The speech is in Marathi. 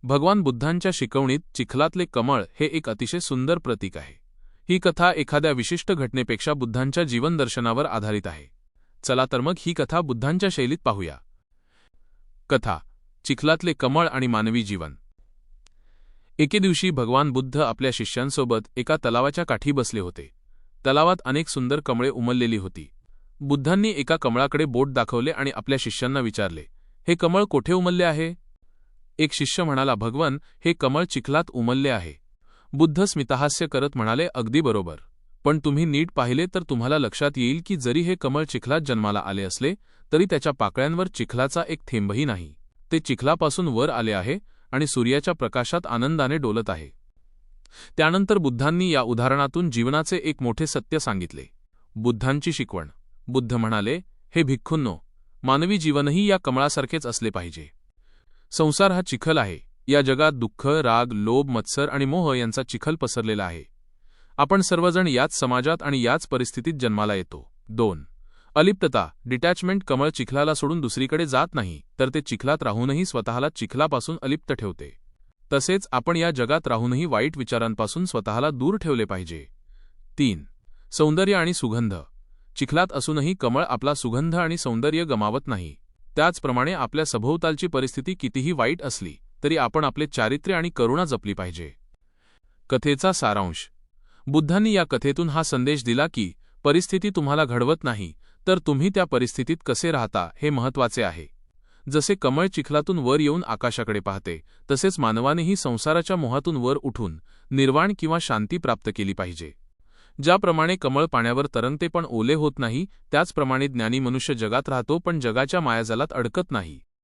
भगवान बुद्धांच्या शिकवणीत चिखलातले कमळ हे एक अतिशय सुंदर प्रतीक आहे। ही कथा एखाद्या विशिष्ट घटनेपेक्षा बुद्धांच्या जीवनदर्शनावर आधारित आहे। चला तर मग ही कथा बुद्धांच्या शैलीत पाहूया। कथा, चिखलातले कमळ आणि मानवी जीवन। एके दिवशी भगवान बुद्ध आपल्या शिष्यांसोबत एका तलावाच्या काठी बसले होते। तलावात अनेक सुंदर कमळे उमललेली होती। बुद्धांनी एका कमळाकडे बोट दाखवले आणि आपल्या शिष्यांना विचारले, हे कमळ कोठे उमलले आहे? एक शिष्य म्हणाला, भगवन, हे कमळ चिखलात उमलले आहे। बुद्ध स्मितहास्य करत म्हणाले, अगदी बरोबर, पण तुम्ही नीट पाहिले तर तुम्हाला लक्षात येईल की जरी हे कमळ चिखलात जन्माला आले असले तरी त्याच्या पाकळ्यांवर चिखलाचा एक थेंबही नाही। ते चिखलापासून वर आले आहे आणि सूर्याच्या प्रकाशात आनंदाने डोलत आहे। त्यानंतर बुद्धांनी या उदाहरणातून जीवनाचे एक मोठे सत्य सांगितले। बुद्धांची शिकवण। बुद्ध म्हणाले, हे भिक्खूंनो, मानवी जीवनही या कमळासारखेच असले पाहिजे। संसार हा चिखल आहे। या जगात दुःख, राग, लोभ, मत्सर आणि मोह यांचा चिखल पसरलेला आहे। आपण सर्वजण याच समाजात आणि याच परिस्थितीत जन्माला येतो। 2. अलिप्तता, डिटॅचमेंट। कमळ चिखलाला सोडून दुसरीकडे जात नाही, तर ते चिखलात राहूनही स्वतःला चिखलापासून अलिप्त ठेवते। तसेच आपण या जगात राहूनही वाईट विचारांपासून स्वतःला दूर ठेवले पाहिजे। 3. सौंदर्य आणि सुगंध। चिखलात असूनही कमळ आपला सुगंध आणि सौंदर्य गमावत नाही। त्याचप्रमाणे आपल्या सभोवतालची परिस्थिती कितीही वाईट असली तरी आपण आपले चारित्र्य आणि करुणा जपली पाहिजे। कथेचा सारांश। बुद्धांनी या कथेतून हा संदेश दिला की परिस्थिती तुम्हाला घडवत नाही, तर तुम्ही त्या परिस्थितीत कसे राहता हे महत्त्वाचे आहे। जसे कमळ चिखलातून वर येऊन आकाशाकडे पाहते, तसेच मानवानेही संसाराच्या मोहातून वर उठून निर्वाण किंवा शांती प्राप्त केली पाहिजे। ज्याप्रमाणे कमळ पाण्यावर तरंगते पण ओले होत नाही, त्याचप्रमाणे ज्ञानी मनुष्य जगात राहतो पण जगाच्या मायाजालात अडकत नाही।